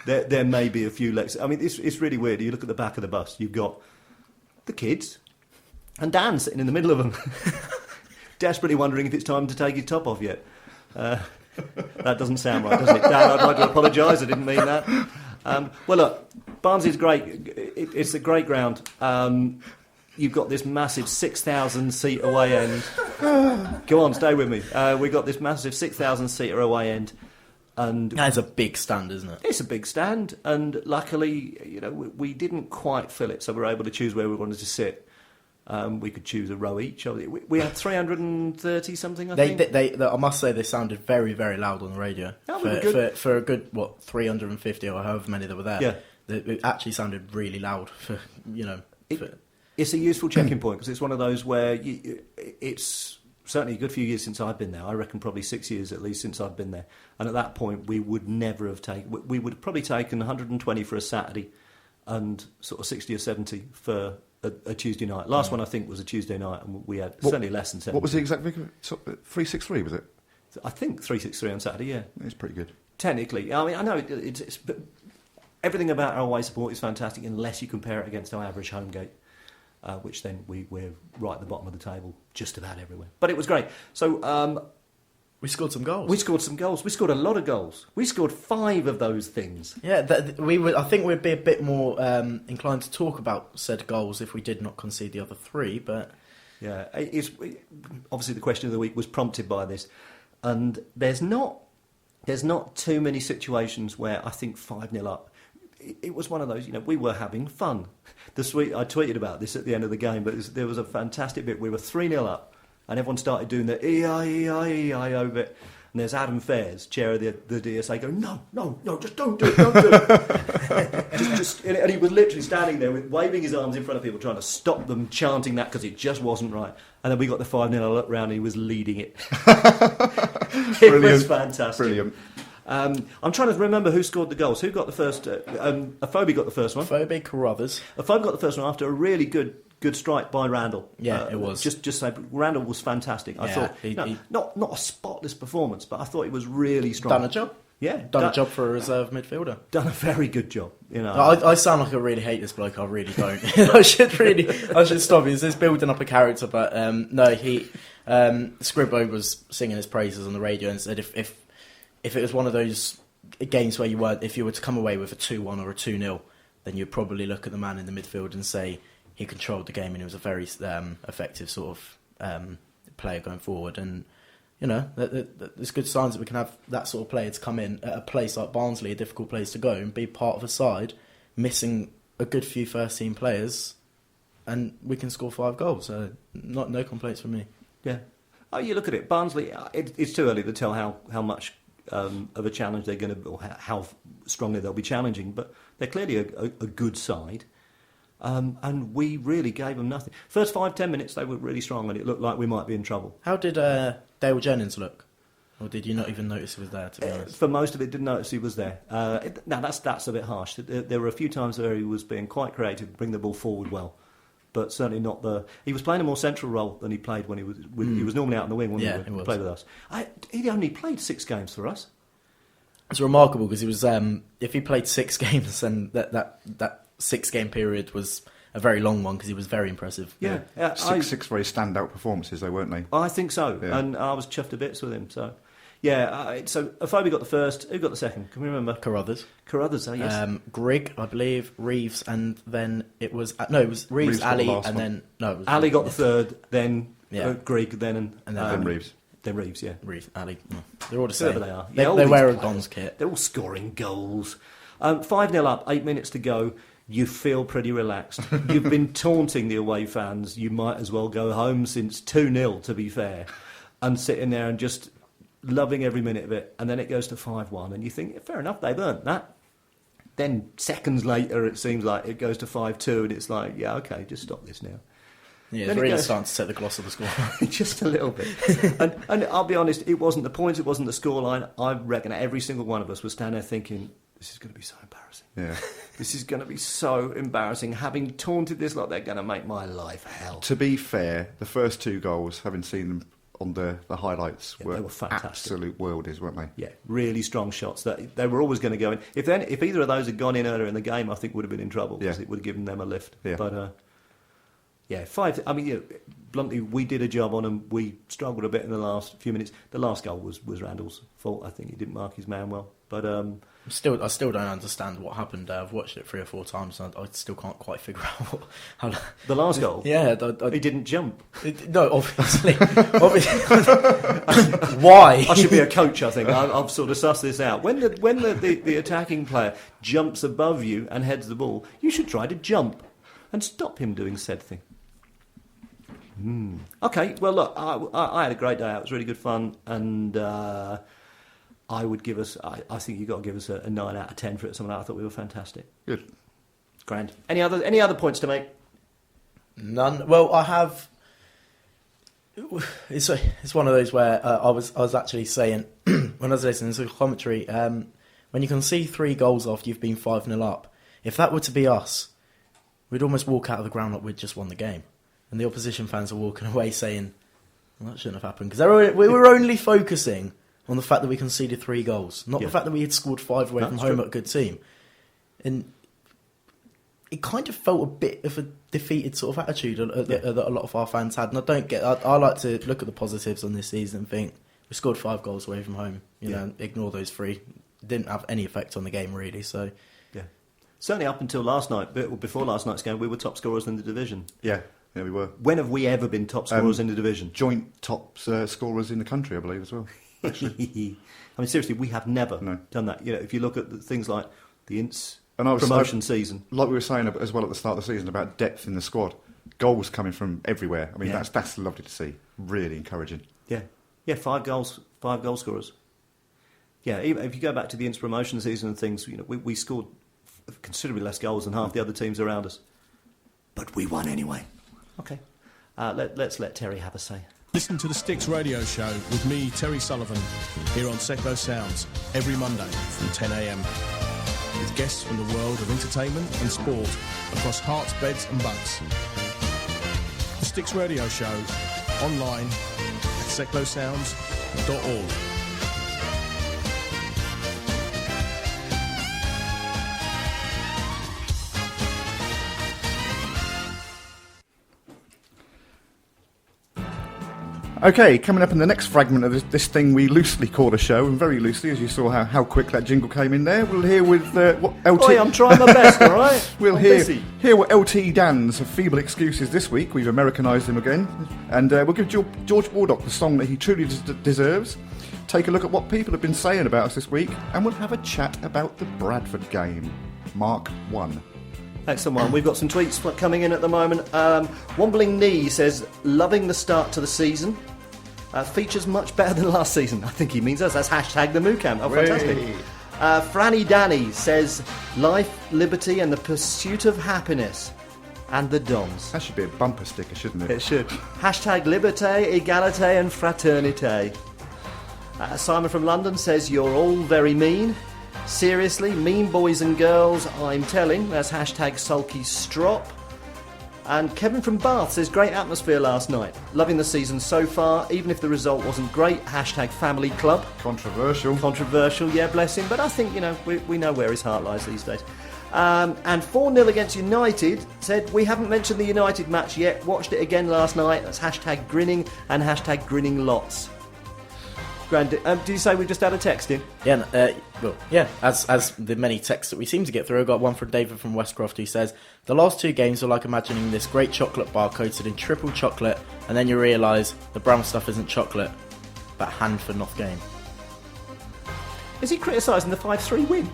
there may be a few legs. I mean, it's really weird. You look at the back of the bus, you've got the kids and Dan sitting in the middle of them, desperately wondering if it's time to take his top off yet. That doesn't sound right, does it? Dan, I'd like to apologise. I didn't mean that. Well, look, Barnsley's great. It's a great ground. You've got this massive 6,000 seat away end. Go on, stay with me. We've got this massive 6,000 seater away end. And that's a big stand, isn't it? It's a big stand, and luckily, we didn't quite fill it, so we were able to choose where we wanted to sit. We could choose a row each. We had 330 something. I think. I must say, they sounded very, very loud on the radio. For a good 350 or however many that were there. Yeah, it actually sounded really loud. It's a useful checking point because it's one of those where it's certainly a good few years since I've been there. I reckon probably 6 years at least since I've been there. And at that point, we would never have taken. We would have probably taken 120 for a Saturday, and sort of 60 or 70 for a Tuesday night. Last one I think was a Tuesday night, and we had certainly less than 70. What was the exact figure? 363 was it? I think 363 on Saturday. Yeah, it's pretty good. Technically, I mean, I know it's but everything about our away support is fantastic unless you compare it against our average home gate. Which then we're right at the bottom of the table, just about everywhere. But it was great. So we scored some goals. We scored a lot of goals. We scored 5 of those things. Yeah, I think we'd be a bit more inclined to talk about said goals if we did not concede the other 3. But yeah, obviously the question of the week was prompted by this, and there's not too many situations where I think 5-0 up. It was one of those, we were having fun. I tweeted about this at the end of the game, but there was a fantastic bit. We were 3-0 up, and everyone started doing the E-I-E-I-E-I-O bit. And there's Adam Fairs, chair of the DSA, going, no, just don't do it. And he was literally standing there waving his arms in front of people, trying to stop them chanting that because it just wasn't right. And then we got the 5-0, I looked round and he was leading it. It was fantastic. Brilliant. I'm trying to remember who scored the goals. Who got the first? Afobe got the first one. Afobe Carruthers. Afobe got the first one after a really good strike by Randall. Yeah, it was. Just say Randall was fantastic. I thought not a spotless performance, but I thought he was really strong. Done a job. Yeah, done a job for a reserve midfielder. Done a very good job. I sound like I really hate this bloke. I really don't. I should stop. He's just building up a character, but no, Scribbo was singing his praises on the radio and said if it was one of those games where if you were to come away with a 2-1 or a 2-0, then you'd probably look at the man in the midfield and say he controlled the game and he was a very effective sort of player going forward. And there's good signs that we can have that sort of player to come in at a place like Barnsley, a difficult place to go, and be part of a side missing a good few first team players, and we can score 5 goals. So no complaints from me. Yeah. Oh, you look at it, Barnsley. It's too early to tell how much of a challenge they're going to, or how strongly they'll be challenging, but they're clearly a good side. And we really gave them nothing. First 5-10 minutes they were really strong, and it looked like we might be in trouble. How did Dale Jennings look? Or did you not even notice he was there, to be honest? For most of it, didn't notice he was there. Now, that's a bit harsh. There were a few times where he was being quite creative, bring the ball forward well, but certainly not he was playing a more central role than he played when he was he was normally out in the wing when he played with us. He only played 6 games for us. It's remarkable because he was if he played 6 games, then that 6-game period was a very long one because he was very impressive. Yeah. 6 very standout performances, though, weren't they? I think so, yeah. And I was chuffed to bits with him. So, yeah. So Afobe got the first. Who got the second? Can we remember? Carruthers. Yes. Grigg, I believe, Reeves, and then it was Reeves, Ali, and then Ali got the third. Then Grigg, then Reeves. Then Reeves, yeah. Reeves, Ali. They're all the same. Whoever they are. They wear a Don's kit. They're all scoring goals. 5-0 up, 8 minutes to go. You feel pretty relaxed. You've been taunting the away fans. You might as well go home since 2-0, to be fair, and sitting there and just loving every minute of it. And then it goes to 5-1, and you think, fair enough, they've earned that. Then seconds later, it seems like it goes to 5-2, and it's like, yeah, okay, just stop this now. Yeah, it's really starting to set the gloss of the score. Just a little bit. And I'll be honest, it wasn't the points, it wasn't the scoreline. I reckon every single one of us was standing there thinking, this is going to be so embarrassing. Yeah. This is going to be so embarrassing. Having taunted this lot, they're going to make my life hell. To be fair, the first 2 goals, having seen them on the highlights Yeah, they were fantastic. Absolute worldies, weren't they? Yeah, really strong shots. That they were always going to go in. If either of those had gone in earlier in the game, I think would have been in trouble because it would have given them a lift. Yeah. But I mean, bluntly, we did a job on them. We struggled a bit in the last few minutes. The last goal was Randall's fault. I think he didn't mark his man well. But I still don't understand what happened. I've watched it 3 or 4 times, and I still can't quite figure out how. The last goal, yeah, he didn't jump. No, obviously. Why? I should be a coach. I think I've sort of sussed this out. When the attacking player jumps above you and heads the ball, you should try to jump and stop him doing said thing. Okay, well look, I had a great day out. It was really good fun, and I would give us. I think you've got to give us a 9 out of 10 for it. Something like that. I thought we were fantastic. Good. Grand. Any other points to make? None. Well, I have. It's one of those where I was actually saying when I was listening to the commentary, when you can see 3 goals after you've been 5-0 up, if that were to be us, we'd almost walk out of the ground like we'd just won the game. And the opposition fans are walking away saying, well, that shouldn't have happened. Because we were only focusing on the fact that we conceded 3 goals, not the fact that we had scored 5 away from home at a good team. And it kind of felt a bit of a defeated sort of attitude that a lot of our fans had. And I like to look at the positives on this season and think, we scored 5 goals away from home. You know, ignore those 3. It didn't have any effect on the game, really. So, yeah. Certainly up until last night, before last night's game, we were top scorers in the division. Yeah. Yeah, we were. When have we ever been top scorers in the division? Joint top scorers in the country, I believe, as well. I mean, seriously, we have never done that. You know, if you look at things like the Ince promotion season, like we were saying as well at the start of the season about depth in the squad, goals coming from everywhere. I mean, that's lovely to see. Really encouraging. Yeah, 5 goal scorers. Yeah, even if you go back to the Ince promotion season and things, you know, we scored considerably less goals than half the other teams around us, but we won anyway. Okay, let's let Terry have a say. Listen to the Sticks Radio Show with me, Terry Sullivan, here on Seclo Sounds every Monday from 10 a.m. with guests from the world of entertainment and sport across hearts, beds and bucks. The Sticks Radio Show online at seclosounds.org. Okay, coming up in the next fragment of this thing we loosely call a show, and very loosely, as you saw how quick that jingle came in there, we'll hear with what LT... Oi, I'm trying my best, all right? We'll hear what LT Dan's feeble excuses this week. We've Americanised him again. And we'll give George Wardock the song that he truly deserves. Take a look at what people have been saying about us this week, and we'll have a chat about the Bradford game. Mark 1. Excellent one. We've got some tweets coming in at the moment. Wombling Knee says, loving the start to the season. Features much better than last season. I think he means us. That's hashtag the MooCamp. Oh, fantastic. Franny Danny says, life, liberty and the pursuit of happiness. And the Dons. That should be a bumper sticker, shouldn't it? It should. Hashtag liberté, égalité and fraternité. Simon from London says, you're all very mean. Seriously, mean boys and girls, I'm telling. That's hashtag sulky strop. And Kevin from Bath says, great atmosphere last night. Loving the season so far, even if the result wasn't great. Hashtag family club. Controversial, yeah, bless him. But I think, you know, we know where his heart lies these days. And 4-0 against United said, we haven't mentioned the United match yet. Watched it again last night. That's hashtag grinning and hashtag grinning lots. Grand, do you say we just had a text in? Yeah, well, yeah. As the many texts that we seem to get through, I got one from David from Westcroft who says, the last 2 games are like imagining this great chocolate bar coated in triple chocolate, and then you realise the brown stuff isn't chocolate, but Hanford game. Is he criticising the 5-3 win?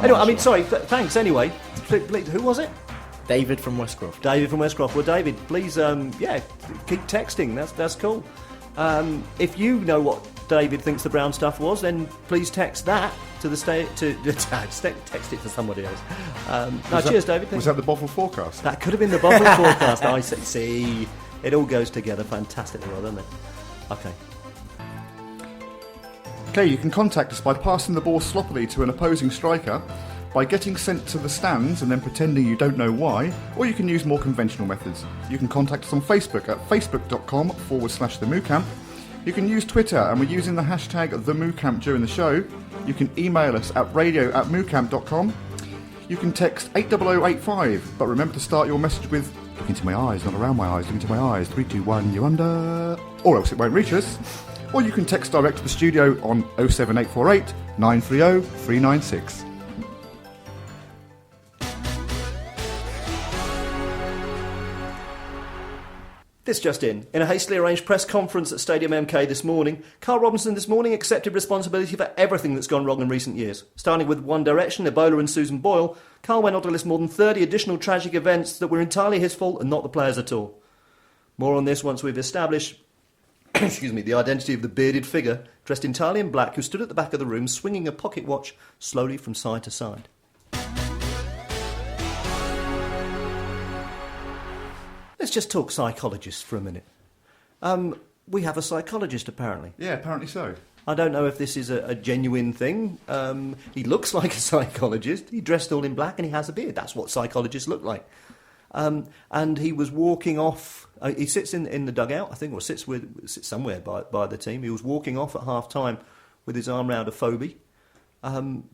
Anyway, I mean, sorry, thanks anyway. Who was it? David from Westcroft. David from Westcroft. Well, David, please, keep texting. That's cool. If you know what David thinks the brown stuff was, then please text that to the text it to somebody else. Cheers, David. Was that the bottle forecast? That could have been the bottle forecast. I see. It all goes together fantastically well, doesn't it? Okay, you can contact us by passing the ball sloppily to an opposing striker, by getting sent to the stands and then pretending you don't know why, or you can use more conventional methods. You can contact us on Facebook at facebook.com/the MooCamp. You can use Twitter, and we're using the hashtag the MooCamp during the show. You can email us at radio@moocamp.com. You can text 80085, but remember to start your message with "look into my eyes, not around my eyes, look into my eyes, 3, 2, 1, you're under," or else it won't reach us. Or you can text direct to the studio on 07848 930 396. This just in a hastily arranged press conference at Stadium MK this morning, Carl Robinson this morning accepted responsibility for everything that's gone wrong in recent years. Starting with One Direction, Ebola and Susan Boyle, Carl went on to list more than 30 additional tragic events that were entirely his fault and not the players at all. More on this once we've established the identity of the bearded figure, dressed entirely in black, who stood at the back of the room swinging a pocket watch slowly from side to side. Let's just talk psychologists for a minute. We have a psychologist, apparently. Yeah, apparently so. I don't know if this is a genuine thing. He looks like a psychologist. He dressed all in black and he has a beard. That's what psychologists look like. And he was walking off. He sits in the dugout, I think, or sits somewhere by the team. He was walking off at half-time with his arm round a phobie,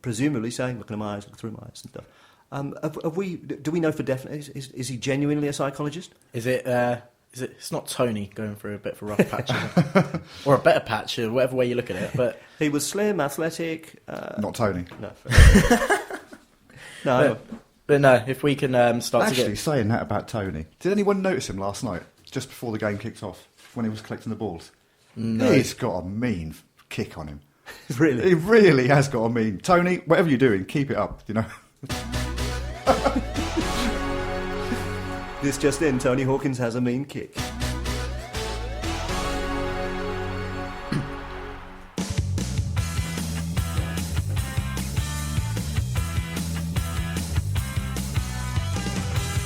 presumably saying, "Look in my eyes, look through my eyes," and stuff. Do we know for definite? Is he genuinely a psychologist? It's not Tony going through a bit of a rough patch, is it? Or a better patch, whatever way you look at it. But he was slim, athletic. Not Tony. No. No. But no, if we can start Actually, to get... saying that about Tony, did anyone notice him last night, just before the game kicked off, when he was collecting the balls? No. He's got a mean kick on him. Really? He really has got a mean. Tony, whatever you're doing, keep it up, you know. This just in, Tony Hawkins has a mean kick.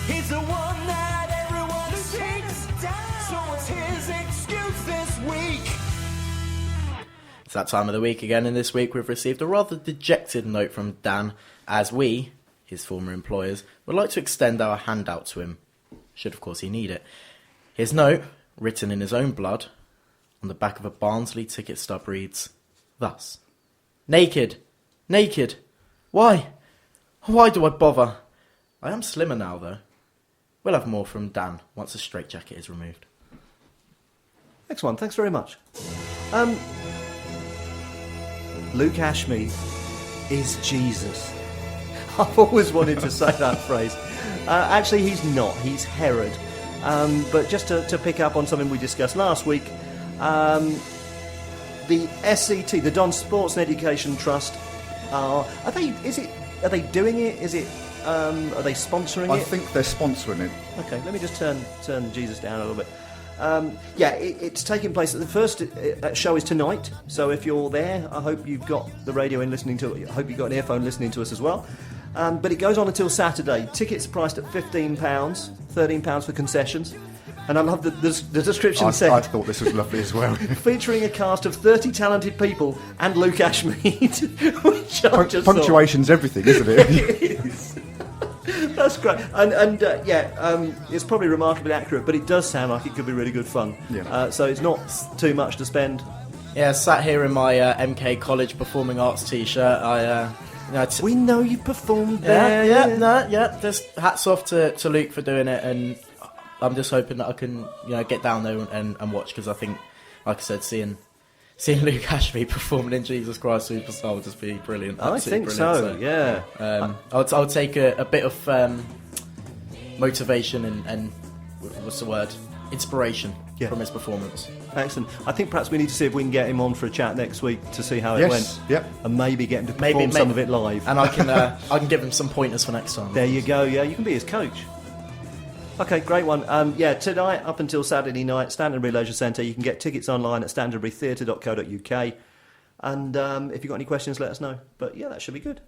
He's the one that everyone seeks, so what's his excuse this week? It's that time of the week again, and this week we've received a rather dejected note from Dan, as we, his former employers, would like to extend our handout to him, should of course he need it. His note, written in his own blood, on the back of a Barnsley ticket stub reads thus: "Naked, naked, why do I bother? I am slimmer now though." We'll have more from Dan once the straitjacket is removed. Next one, thanks very much. Luke Ashmead is Jesus. I've always wanted to say that phrase. Actually, he's not. He's Herod. But just to pick up on something we discussed last week, the SET, the Don Sports and Education Trust, are they doing it? Are they sponsoring it? I think they're sponsoring it. Okay, let me just turn Jesus down a little bit. It's taking place. The first show is tonight, so if you're there, I hope you've got the radio in listening to it. I hope you've got an earphone listening to us as well. But it goes on until Saturday. Tickets priced at £15, £13 for concessions. And I love the description I said... I thought this was lovely as well. Featuring a cast of 30 talented people and Luke Ashmead, which I just Punctuation's everything, isn't it? It is. That's great. And it's probably remarkably accurate, but it does sound like it could be really good fun. Yeah. So it's not too much to spend. Yeah, sat here in my MK College Performing Arts t-shirt. We know you performed there. Just hats off to Luke for doing it, and I'm just hoping that I can, get down there and watch, because I think, like I said, seeing Luke Ashmead performing in Jesus Christ Superstar would just be brilliant. I think so. Yeah. I'll take a bit of motivation and what's the word? Inspiration from his performance. Excellent. I think perhaps we need to see if we can get him on for a chat next week to see how it went. Yep. And maybe get him to perform some of it live. And I can give him some pointers for next time. There you go. Yeah, you can be his coach. Okay, great one. Tonight up until Saturday night, Stantonbury Leisure Centre. You can get tickets online at stantonburytheatre.co.uk. And if you've got any questions, let us know. But yeah, that should be good.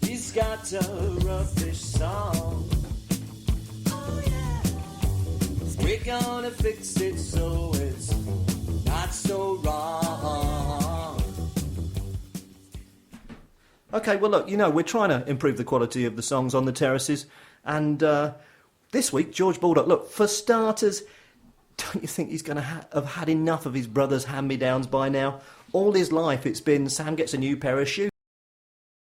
He's got a rubbish song. Oh yeah. We're gonna fix it so it's not so wrong. OK, well, look, we're trying to improve the quality of the songs on the terraces. And this week, George Baldock, look, for starters, don't you think he's going to have had enough of his brother's hand-me-downs by now? All his life, it's been Sam gets a new pair of shoes.